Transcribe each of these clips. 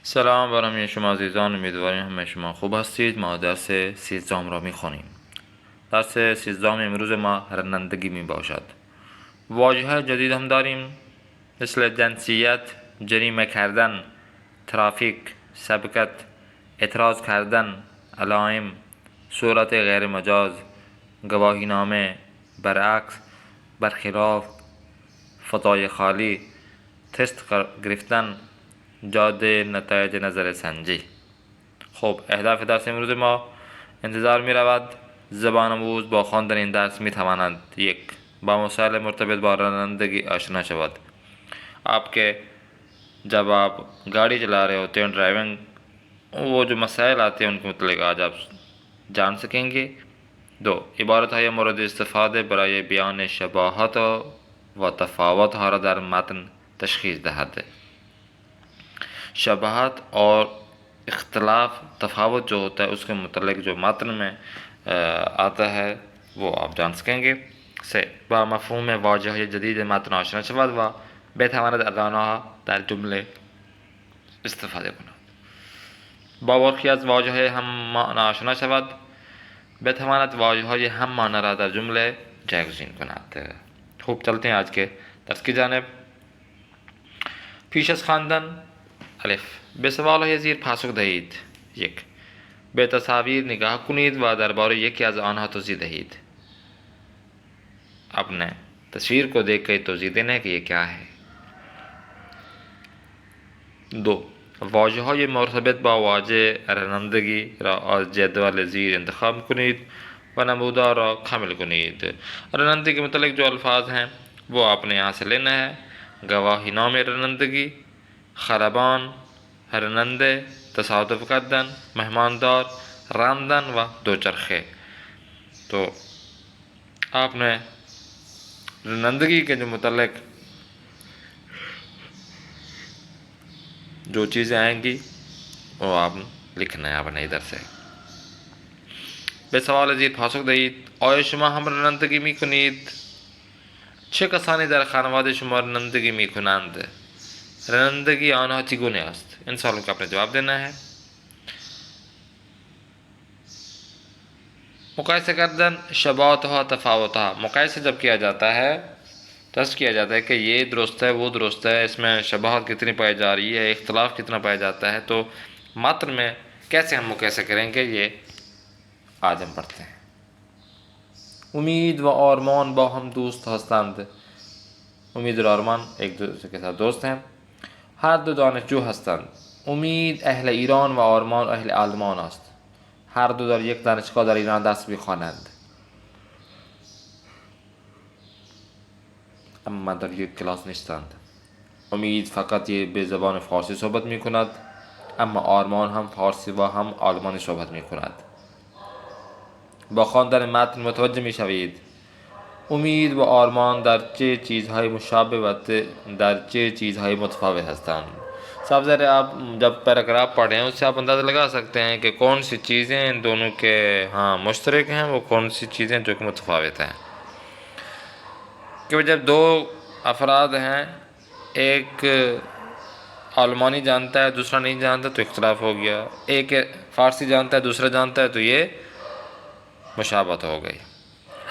سلام بر همه شما عزیزان، امیدواریم همه شما خوب هستید. ما درس 13 را میخوانیم. درس 13 امروز ما رانندگی می باشد. واژه جدید هم داریم، مثل جنسیت، جریمه کردن، ترافیک، سبقت، اعتراض کردن، علائم، صورت غیر مجاز، گواهینامه، برعکس، برخلاف، فضای خالی، تست گرفتن، جاده نتایج نظر سنجی. خب اهداف درس امروز ما انتظار می رود زبان آموز با خواندن این درس می تواند: یک، با مسائل مرتبط با رانندگی آشنا شود. آپ کے جب آپ گاڑی چلا رہے ہوتے ہیں ڈرائیونگ، وہ جو مسائل آتے ہیں ان کے متعلق آج آپ جان سکیں گے. دو، عبارت های مورد استفاده برای بیان شباهت و تفاوت ها را در متن تشخیص دهد. شباہت اور اختلاف، تفاوت جو ہوتا ہے اس کے متعلق جو متن میں آتا ہے وہ آپ جان سکیں گے. سه، با مفهوم واژه جدید متن آشنا شود و بتواند از آنها در جمله استفاده کند. با برخی از واژه‌های هم معنی آشنا شود، بتواند واژه‌های هم معنی را در جمله جایگزین کند. خوب چلتے ہیں آج کے درس کی جانب. پیش از خواندن الف، به سوال‌های زیر پاسخ دهید. یک، به تصاویر نگاه کنید و درباره یکی از آنها توضیح دهید. اپنے تصویر کو دیکھ کر توضیح دینا ہے کہ یہ کیا ہے. دو، واژه‌های مرتبط با واژه رانندگی را از جدول زیر انتخاب کنید و نمودار را کامل کنید. رانندگی کے متعلق جو الفاظ ہیں وہ آپ نے یہاں سے لینا ہے: گواہی نامه رانندگی، خرابان، راننده، تصادف کردن، مہماندار، راندن و دوچرخه. تو آپ نے رانندگی کے جو متعلق جو چیزیں آئیں گی وہ آپ لکھنا ہے اپنے ادھر سے. به سوال زیر پاسخ دهید. آیا شما هم رانندگی میکنید؟ چه کسانی در خانواده شما رانندگی میکنند؟ رانندگی آنها چگونه است؟ ان سوالوں کا اپنے جواب دینا ہے. مقایسه کردن شباهتها تفاوتها. مقایسه جب کیا جاتا ہے، ٹیسٹ کیا جاتا ہے کہ یہ درست ہے وہ درست ہے، اس میں شباہت کتنی پائی جا رہی ہے، اختلاف کتنا پایا جاتا ہے، تو متن میں کیسے ہم مقایسہ کریں گے یہ آج ہم پڑھتے ہیں. امید و آرمان با ہم دوست هستند. امید و آرمان ایک دوسرے کے ساتھ دوست ہیں. هر دو دانشجو هستند. امید اهل ایران و آرمان اهل آلمان است. هر دو در یک دانشگاه در ایران درس می‌خوانند، اما در یک کلاس نیستند. امید فقط یہ به زبان فارسی صحبت می کند، اما آرمان هم فارسی و هم آلمانی صحبت می کند. با خواندن متن متوجه می شوید امید و آرمان در چه چیزهای مشابه و در چه چیزهای متفاوت هستند. صاحب ذرا آپ جب پیراگراف پڑھیں اس سے آپ اندازہ لگا سکتے ہیں کہ کون سی چیزیں ان دونوں کے مشترک ہیں، وہ کون سی چیزیں جو کہ متفاوت ہیں. کہ جب دو افراد ہیں، ایک آلمانی جانتا ہے دوسرا نہیں جانتا تو اختلاف ہو گیا، ایک فارسی جانتا ہے دوسرا جانتا ہے تو یہ مشابہت ہو گئی.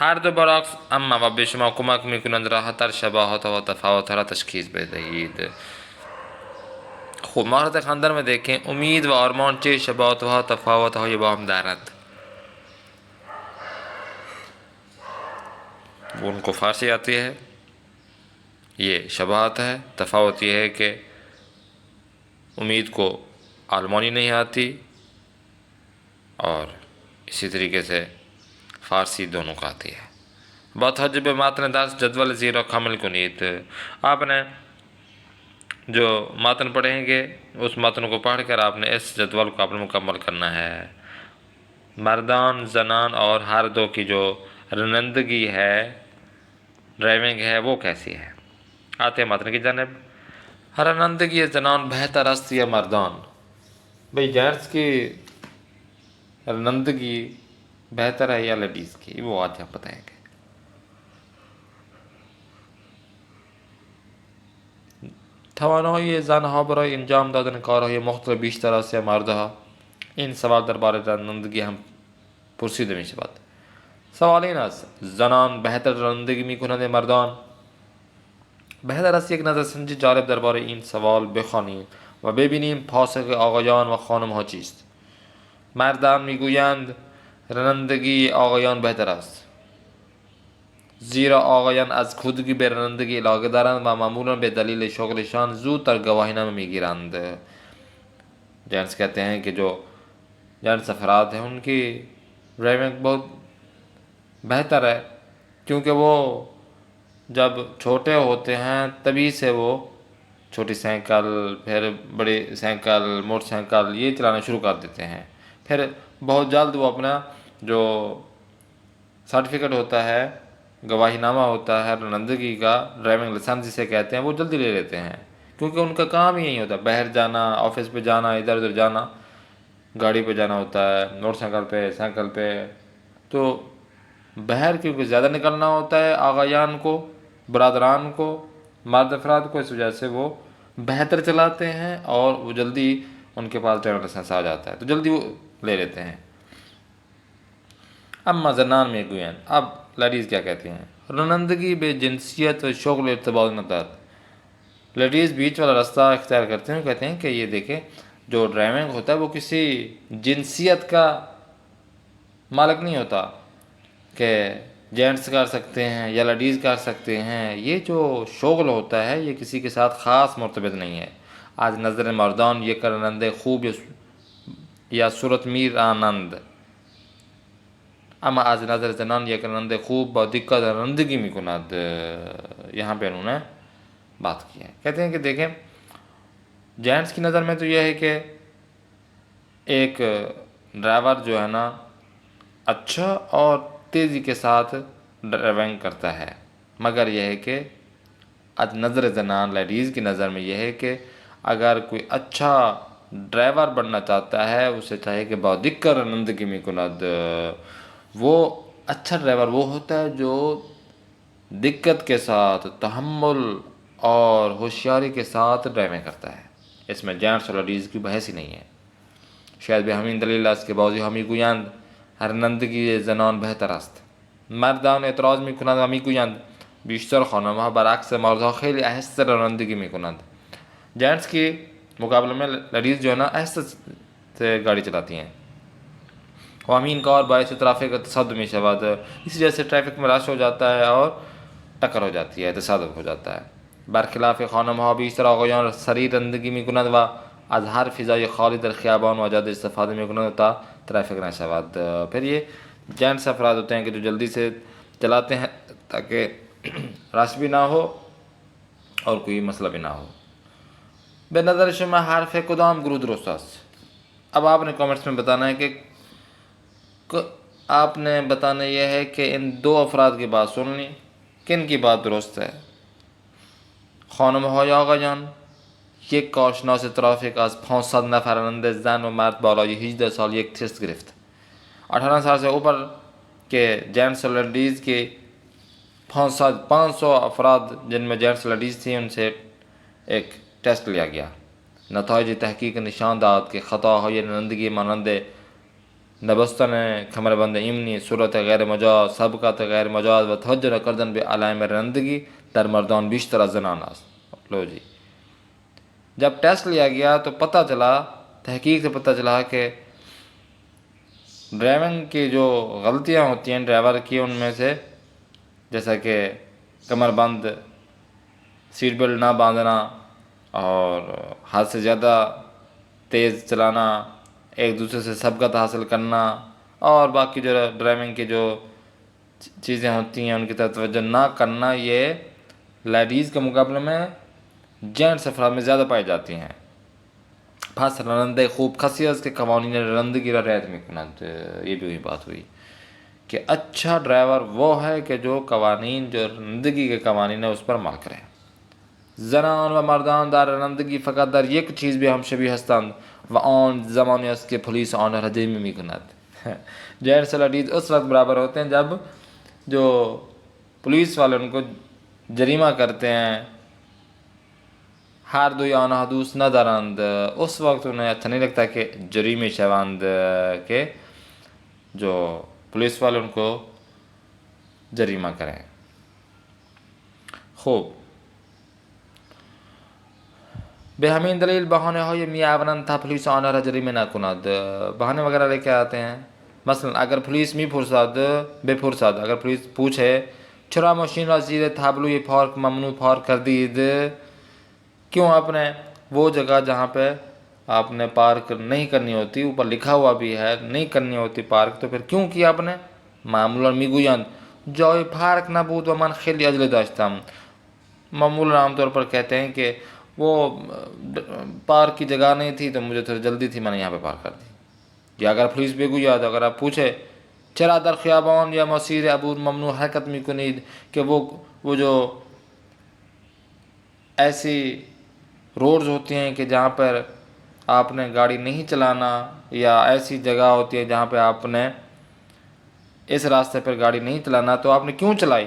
هر دو برعکس اما و به شما کمک میکنند راحت‌تر شباهت و تفاوت را تشخیص بدهید. خوب مهارت خواندن میں دیکھیں امید و آرمان چه شباهت و تفاوت های با هم دارند. وہ ان کو فارسی آتی ہے، یہ شباہت ہے. تفاوت یہ ہے کہ امید کو آلمانی نہیں آتی اور اسی طریقے سے فارسی دونوں کو آتی ہے. بتوجہ به متن درس جدول زیر را کامل کنید. آپ نے جو متن پڑھیں گے اس متن کو پڑھ کر آپ نے اس جدول کو آپ نے مکمل کرنا ہے. مردان، زنان اور ہر دو کی جو رانندگی ہے، ڈرائیونگ ہے، وہ کیسی ہے. آتے ہیں متن کی جانب. رانندگی زنان بہتر است یا مردان؟ بھئی جینٹس کی رانندگی بہتر ہے یا لیڈیز کی، وہ آج ہم بتائیں گے. توانایی زنها برای انجام دادن کارهای مختلف بیشتر است یا مردها؟ این سوال درباره رانندگی هم پرسیده می شود. سوال این است: زنان بهتر رانندگی می کنند یا مردان؟ بهتر است یک نظرسنجی جالب درباره این سوال بخوانیم و ببینیم پاسخ آقایان و خانم ها چیست. مردان میگویند رانندگی آقایان بهتر است، زیرا آقایان از خودگی به رانندگی علاقه دارند و معمولا به دلیل شغلشان زودتر گواهینامه میگیرند. جنس کہتے ہیں کہ جو جنس افراد ہیں ان کی ڈرائیونگ بہت بہتر ہے، کیونکہ وہ جب چھوٹے ہوتے ہیں تبھی سے وہ چھوٹی سائیکل، پھر بڑی سائیکل، موٹر سائیکل یہ چلانا شروع کر دیتے ہیں. پھر بہت جلد وہ اپنا جو سرٹیفکیٹ ہوتا ہے، گواہی نامہ ہوتا ہے رانندگی کا، ڈرائیونگ لائسنس جسے کہتے ہیں، وہ جلدی لے لیتے ہیں، کیونکہ ان کا کام ہی یہی ہوتا ہے، باہر جانا، آفس پہ جانا، ادھر ادھر جانا، گاڑی پہ جانا ہوتا ہے، موٹر سائیکل پہ، سائیکل پہ. تو باہر کیونکہ زیادہ نکلنا ہوتا ہے آغایان کو، برادران کو، مرد افراد کو، اس وجہ سے وہ بہتر چلاتے ہیں اور وہ جلدی ان کے پاس ڈرائیونگ لائسنس آ جاتا ہے تو جلدی وہ لے لیتے ہیں. اما زنان میں گوین، اب لیڈیز کیا کہتی ہیں؟ رانندگی بے جنسیت و شغل ارتباط نتات. لیڈیز بیچ والا راستہ اختیار کرتے ہیں، کہتے ہیں کہ یہ دیکھیں جو ڈرائیونگ ہوتا ہے وہ کسی جنسیت کا مالک نہیں ہوتا کہ جینٹس کر سکتے ہیں یا لیڈیز کر سکتے ہیں. یہ جو شغل ہوتا ہے یہ کسی کے ساتھ خاص مرتبط نہیں ہے. آج نظر مردان یہ کرنند خوب یا صورت میر آنند، اما از نظر زنان یہ کرنند خوب با دقت رانندگی میکند. یہاں پہ انہوں نے بات کی ہے. کہتے ہیں کہ دیکھیں جینٹس کی نظر میں تو یہ ہے کہ ایک ڈرائیور جو ہے نا اچھا اور تیزی کے ساتھ ڈرائیونگ کرتا ہے، مگر یہ ہے کہ از نظر زنان لیڈیز کی نظر میں یہ ہے کہ اگر کوئی اچھا ڈرائیور بننا چاہتا ہے اسے چاہیے کہ با دقت رانندگی میکند. وہ اچھا ڈرائیور وہ ہوتا ہے جو دقت کے ساتھ، تحمل اور ہوشیاری کے ساتھ ڈرائیونگ کرتا ہے. اس میں جینٹس اور لیڈیز کی بحث ہی نہیں ہے. شاید به همین دلیل است که بعضی ها میگویند رانندگی زنان بهتر است. مردان اعتراض میکنند و میگویند بیشتر خانم‌ها برعکس مردها خیلی آهسته رانندگی میکنند. جینٹس کی مقابلے میں لیڈیز جو ہے نا آہستہ سے گاڑی چلاتی ہیں. و همین کار باعث ترافیک تصادم میشود. اس وجہ سے ٹریفک میں رش ہو جاتا ہے اور ٹکر ہو جاتی ہے، تصادم ہو جاتا ہے. برخلاف خانم‌ها بیشتر آقایان سریع رانندگی میکنند و از هر فضای خالی در خیابان و جاده استفاده میکنند تا ترافیک نشود. پھر یہ جینٹس افراد ہوتے ہیں کہ جو جلدی سے چلاتے ہیں تاکہ رش بھی نہ ہو اور کوئی مسئلہ بھی نہ ہو. به نظر شما حرف کدام گروه درست است؟ اب آپ نے کامنٹس میں بتانا ہے کہ آپ نے بتانا یہ ہے کہ ان دو افراد کی بات سن لی، کن کی بات درست ہے؟ خانم ها یا آقایان؟ یک کارشناس ترافیک از 500 نفر راننده زن و مرد بالای 18 سال یک تست گرفت. 18 سال سے اوپر کے جینٹس اور لیڈیز کے 500 افراد جن میں جینٹس اور لیڈیز تھیں ان سے ایک ٹیسٹ لیا گیا. نتایج تحقیق نشان داد که خطاهای رانندگی مانند نبستن کمربند ایمنی، صورت غیر مجاز، سبقت غیر مجاز و توجه نکردن به علائم رانندگی در مردان بیشتر از زنان است. لو جی، جب ٹیسٹ لیا گیا تو پتہ چلا، تحقیق سے پتہ چلا کہ ڈرائیونگ کی جو غلطیاں ہوتی ہیں ڈرائیور کی ان میں سے جیسا کہ کمر بند، سیٹ بیلٹ نہ باندھنا اور حد سے زیادہ تیز چلانا، ایک دوسرے سے سبقت حاصل کرنا اور باقی جو ڈرائیونگ کی جو چیزیں ہوتی ہیں ان کی طرف توجہ نہ کرنا، یہ لیڈیز کے مقابلے میں جینٹس افراد میں زیادہ پائی جاتی ہیں. پس راننده خوب کسی است که قوانین رانندگی را رعایت میکند. یہ بھی وہی بات ہوئی کہ اچھا ڈرائیور وہ ہے کہ جو قوانین، جو رانندگی کے قوانین ہیں اس پر عمل کرے. زنان و مردان در رانندگی فقط در یک چیز به هم شبیه هستند و آن زمانی است که پلیس آن را رجیمی میکند. جینٹس اور لیڈیز اس وقت برابر ہوتے ہیں جب جو پولیس والے ان کو جریمہ کرتے ہیں، ہر دوی آنها دوست ندارند. اس وقت انہیں اچھا نہیں لگتا کہ جریمے شوند کہ جو پولیس والے ان کو جریمہ کریں. خوب به همین دلیل بهانه های میآورند تا پلیس آنها را جریمه نکند. بهانه وغیرہ لے کے آتے ہیں. مثلا اگر پولیس بپرسد اگر پولیس پوچھے چرا ماشین را زیر تابلوی پارک ممنوع پارک کر دید، کیوں آپ نے وہ جگہ جہاں پہ آپ نے پارک نہیں کرنی ہوتی، اوپر لکھا ہوا بھی ہے نہیں کرنی ہوتی پارک، تو پھر کیوں کیا آپ نے؟ معمولا میگویند جای پارک نبود و من خیلی عجله داشتم. معمولا عام طور پر کہتے ہیں کہ وہ پارک کی جگہ نہیں تھی تو مجھے تھوڑی جلدی تھی، میں نے یہاں پہ پارک کر دی. یا اگر پولیس بگوید اگر آپ پوچھے چرا در خیابان یا مسیر عبور ممنوع حرکت میکنید، کہ وہ جو ایسی روڈز ہوتی ہیں کہ جہاں پر آپ نے گاڑی نہیں چلانا، یا ایسی جگہ ہوتی ہے جہاں پہ آپ نے اس راستے پر گاڑی نہیں چلانا، تو آپ نے کیوں چلائی؟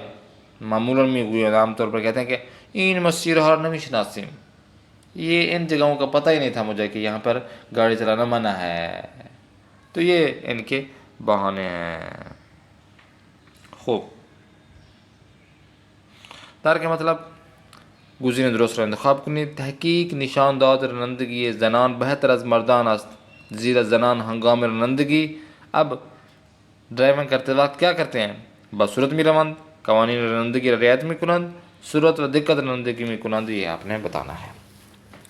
معمولاً میگوید عام طور پر کہتے ہیں کہ این مسیر ها نمیشناسیم، یہ ان جگہوں کا پتہ ہی نہیں تھا مجھے کہ یہاں پر گاڑی چلانا منع ہے. تو یہ ان کے بہانے ہیں. خوب در کے مطلب گزینه درست را انتخاب کنید. تحقیق نشان داد رانندگی زنان بهتر از مردان است، زیرا زنان ہنگام رانندگی اب ڈرائیونگ کرتے وقت کیا کرتے ہیں؟ بصورت می روند، قوانین رانندگی را رعایت می کنند، صورت و دقت رانندگی می کنند. یہ آپ نے بتانا ہے.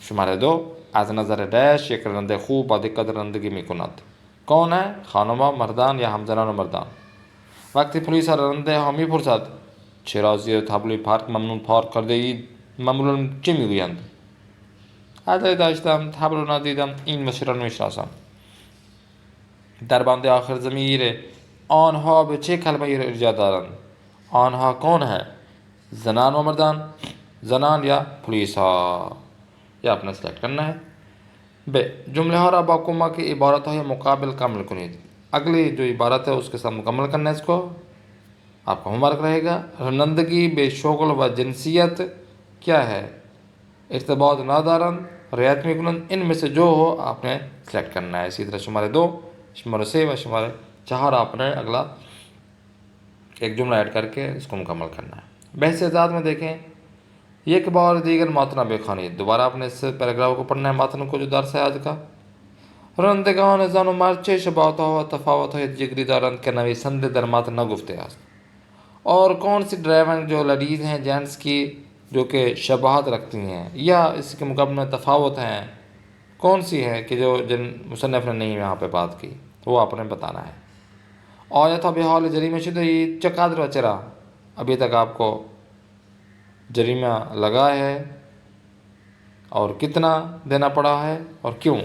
شماره 2 از نظر داش یک راننده خوب با دقت رانندگی می کند. کون ہے؟ خانم‌ها، مردان یا همزنان و مردان. وقتی پلیس راننده ها می پرسد چرا زیر تابلوی پارک ممنوع پارک کرده اید، معمولا چه میگویند؟ عجله داشتم، تابلو ندیدم، این مسیر را نمیشناسم. در بند آخر ضمیر آنها به چه کلمه ارجاع دارند؟ آنها کون ہے؟ زنان و مردان، زنان یا پولیس ها. یہ آپ نے سلیکٹ کرنا ہے. ب جمله ها را با کمک عبارت های مقابل کامل کنید. اگلی جو عبارت ہے اس کے ساتھ مکمل کرنا ہے. اس کو آپ کا ہوم ورک رہے گا. رانندگی بے شغل و جنسیت کیا ہے؟ ارتباط ندارند، رعایت میکنند. ان میں سے جو ہو آپ نے سلیکٹ کرنا ہے. اسی طرح شمارے 2 شمارے 3 و شمارے 4 آپ نے اگلا ایک جملہ ایڈ کر کے اس کو مکمل کرنا ہے. بحث ذات میں دیکھیں یک بار دیگر ماتن بخوانید. دوبارہ آپ نے اس پیراگراف کو پڑھنا ہے، ماتن کو جو درس ہے آج کا. رانندگان زن و مرد چه شباهت‌ها و تفاوت‌های جگری دارند که نویسنده در متن نگفته است. اور کون سی ڈرائیونگ جو لیڈیز ہیں جینٹس کی جو کہ شباہت رکھتی ہیں یا اس کے مقابلے میں تفاوت ہیں، کون سی ہے کہ جو جن مصنف نے نہیں یہاں پہ بات کی، وہ آپ نے بتانا ہے. آیت به حال جریمه شده چقدر و چرا، ابھی تک آپ کو جریمہ لگا ہے اور کتنا دینا پڑا ہے اور کیوں.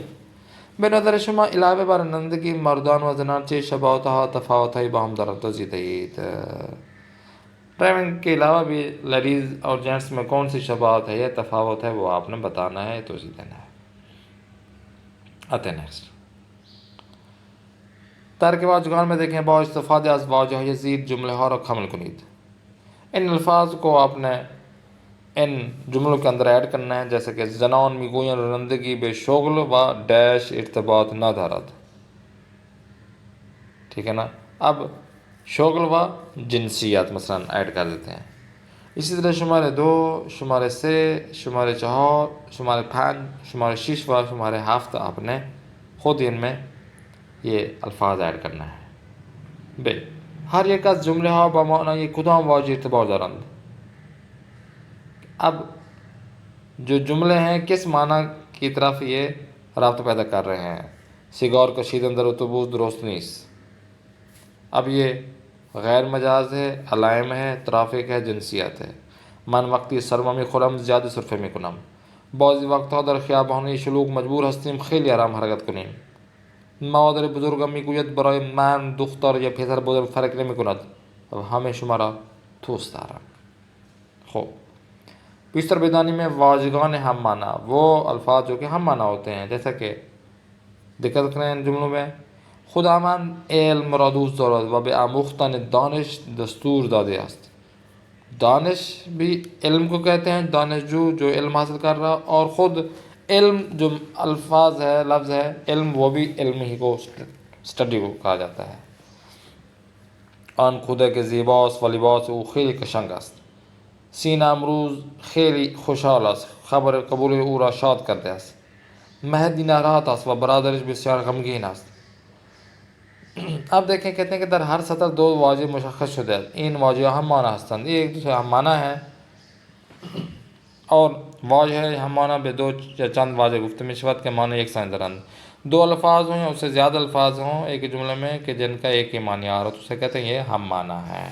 به نظر شما علاوه بر رانندگی مردان و زنان چه شباهت‌ها تفاوت‌هایی با هم دارند توضیح دهید. ڈرائیونگ کے علاوہ بھی لیڈیز اور جینٹس میں کون سی شباہت ہے یا تفاوت ہے وہ آپ نے بتانا ہے، توضیح دینا ہے. آتے ہیں نیکسٹ. ترک واژگان میں دیکھیں با استفاده از واژه‌های زیر جمله ها را کامل کنید. ان الفاظ کو آپ نے ان جملوں کے اندر ایڈ کرنا ہے، جیسے کہ زنان میگویند رانندگی به شغل و ڈیش ارتباط ندارد. ٹھیک ہے نا. اب شغل و جنسیت مثلا ایڈ کر دیتے ہیں. اسی طرح شمارے 2 شمارے 3 شمارے 4 شمارے 5 شمارے 6 و شمارے 7 آپ نے خود ان میں یہ الفاظ ایڈ کرنا ہے. ب ہر یک از جمله ها با معنای کدام واژه ارتباط دارند. اب جو جملے ہیں کس معنی کی طرف یہ رابطہ پیدا کر رہے ہیں. سیگار کشیدن در اتوبوس درست نیست. اب یہ غیر مجاز ہے، علائم ہے، ترافیک ہے، جنسیت ہے. من وقتی سرما میخورم زیاده سرفه میکنم. بعضی وقتها در خیابان شلوغ مجبور هستیم خیلی آرام حرکت کنیم. مادر بزرگم میگوید برای من دختر یا پسر بزرگ فرق نمیکند. اب همه شما را دوست دارم. خب بیشتر بدانی میں واژگان ہم معنی وہ الفاظ جو کہ ہم معنی ہوتے ہیں، جیسا کہ دقت کریں ان جملوں میں. خداوند علم را دوست دارد و به آموختن دانش دستور داده است. دانش بھی علم کو کہتے ہیں، دانشجو جو علم حاصل کر رہا، اور خود علم جو الفاظ ہے، لفظ ہے علم، وہ بھی علم ہی کو اسٹڈی کو کہا جاتا ہے. آن خودک زیباست و لباس او خیلی قشنگ است. سینه امروز خیلی خوشحال است، خبر قبول او را شاد کرده است. مهدی ناراحت است و برادرش بسیار غمگین است. اب دیکھیں، کہتے ہیں کہ در ہر سطر دو واژه مشخص شده است. این واژه هم معنی هستند، یہ ایک دوسرے هم معنی ہیں، اور واژه هم معنی به دو یا چند واژه گفته می شود که معنی یکسان دارند. دو الفاظ ہوں یا اس سے زیادہ الفاظ ہوں ایک جملے میں کہ جن کا ایک ہی معنی آ رہا تو اسے کہتے ہیں یہ ہم معنی ہے.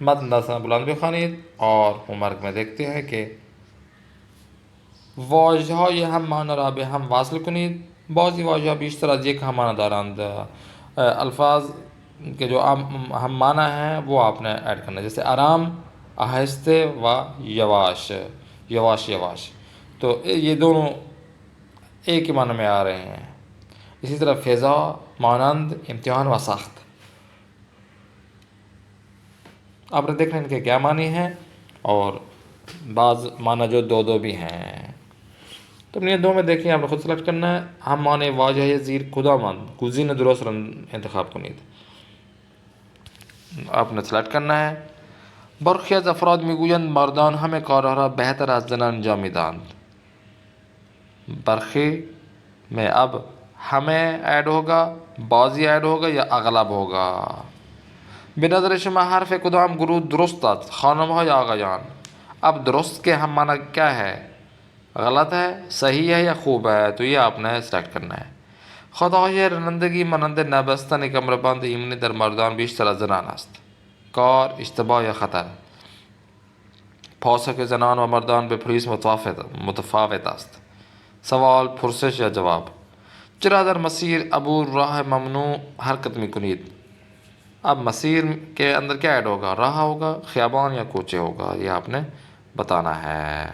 متن داستان بلند بخوانید اور ہوم ورک میں دیکھتے ہیں کہ واژه‌های هم معنی را به هم واصل کنید. بعضی واژه‌ها بیشتر از یک هم معنی دارند. الفاظ کے جو ہم معنی ہیں وہ آپ نے ایڈ کرنا ہے، جیسے آرام، آہستہ و یواش، یواش یواش، تو یہ دونوں ایک ہی معنی میں آ رہے ہیں. اسی طرح فضا، مانند، امتحان و سخت. آپ نے دیکھنا ان کے کیا معنی ہیں اور بعض معنی جو دو دو بھی ہیں. تو یہ دو میں دیکھیں، آپ نے خود سلیکٹ کرنا ہے. ہم معنی واژه زیر کدامند گزینه درست را انتخاب کنید. آپ نے سلیکٹ کرنا ہے. برخی از افراد میگویند مردان همه کارها را بهتر از زنان انجام میدهند. برخی میں اب ہمیں ایڈ ہوگا، بعضی ایڈ ہوگا یا اغلب ہوگا. به نظر شما حرف کدام گروه درست است، خانم ها یا آقایان؟ اب درست کے ہم معنی کیا ہے، غلط ہے، صحیح ہے یا خوب ہے، تو یہ آپ نے سلیکٹ کرنا ہے. خدای رانندگی مانند نبستن کمربند ایمنی در مردان بیشتر از زنان است. کار، اشتباه یا خطر. پاسخ زنان و مردان به پلیس متفاوت است. سوال، پرسش یا جواب. چرا در مسیر عبور راه ممنوع حرکت میکنید؟ اب مسیر کے اندر کیا ایڈ ہوگا، راہ ہوگا، خیابان یا کوچے ہوگا، یہ آپ نے بتانا ہے.